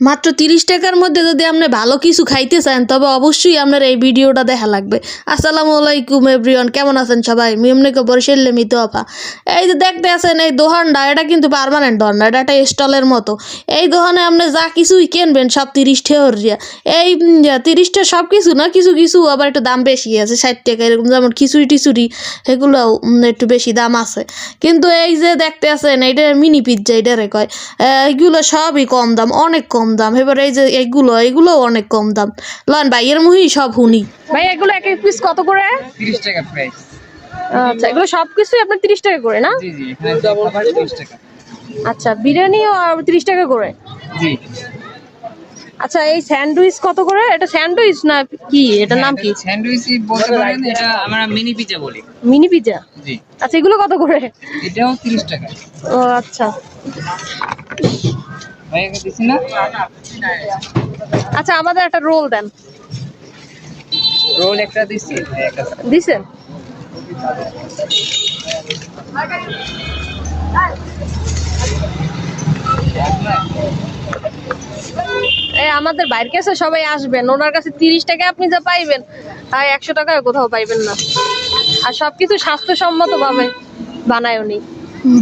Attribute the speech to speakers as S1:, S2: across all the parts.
S1: মাত্র 30 টাকার মধ্যে যদি আপনি ভালো কিছু খাইতে চান তবে অবশ্যই আপনার এই ভিডিওটা দেখা লাগবে। আসসালামু আলাইকুম এভরিওয়ান, কেমন আছেন সবাই? মিমনিকে বরিশাল মিতো আপা। এই যে দেখতে আছেন এই দোকানটা, এটা কিন্তু পার্মানেন্ট দোকান না, এটা একটা স্টলের মতো। এই দোকানে আপনি যা কিছুই কিনবেন সব 30 টাকার রিয়া। এই 30টা সব কিছু না, কিছু কিছু আবার একটু দাম বেশি আছে, 60 টাকা এরকম, যেমন খিচুড়ি টিচুড়ি সেগুলো একটু বেশি দাম আছে। কিন্তু এই যে দেখতে আছেন এইটা মিনি পিৎজা, এটারে কয়। এইগুলো সবই কম দাম, অনেক কম দাম। এবার এই যে এইগুলো অনেক কম দাম। লন ভাইয়ের মুহি সব হুনি।
S2: ভাই এগুলো এক এক পিস কত করে?
S3: 30 টাকা প্রাইস।
S2: আচ্ছা, এগুলো সবকিছুই আপনার 30 টাকা করে না?
S3: জি জি, এখানে খাবার 30 টাকা।
S2: আচ্ছা, বিরিয়ানিও 30 টাকা করে।
S3: জি।
S2: আচ্ছা, এই স্যান্ডউইচ কত করে? এটা স্যান্ডউইচ না কি, এটার নাম কি?
S3: স্যান্ডউইচই বলতে পারেন, এটা আমরা মিনি পিজ্জা বলি।
S2: Mini pizza.
S3: জি।
S2: আচ্ছা, এগুলো কত করে?
S3: এটাও 30 টাকা।
S2: ও আচ্ছা।
S3: ভাই এটা দিছি না?
S2: আচ্ছা, আমাদের একটা রোল দেন।
S3: রোল একটা দিছি, ভাই একটা
S2: দিছেন? এই আমাদের বাইরের কাছে সবাই আসবেন, ওনার কাছে 30 টাকায় আপনি যা পাইবেন আর 100 টাকায় কোথাও পাইবেন না। আর সবকিছু স্বাস্থ্যসম্মত ভাবে বানায় উনি।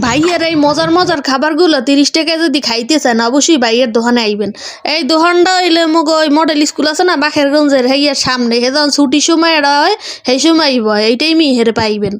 S1: ভাইয়ের এই মজার মজার খাবারগুলো 30 টাকায় যদি খাইতে চান অবশ্যই ভাইয়ের দোকানে আইবেন। এই দোকানটা হইলে মুগ ওই মডেল স্কুল আছে না বাখেরগঞ্জের, হেয়ার সামনে, হে যখন ছুটির সময় এটা হয় সেই সময়ই বয়, এই টাইমই হেরে পাইবেন।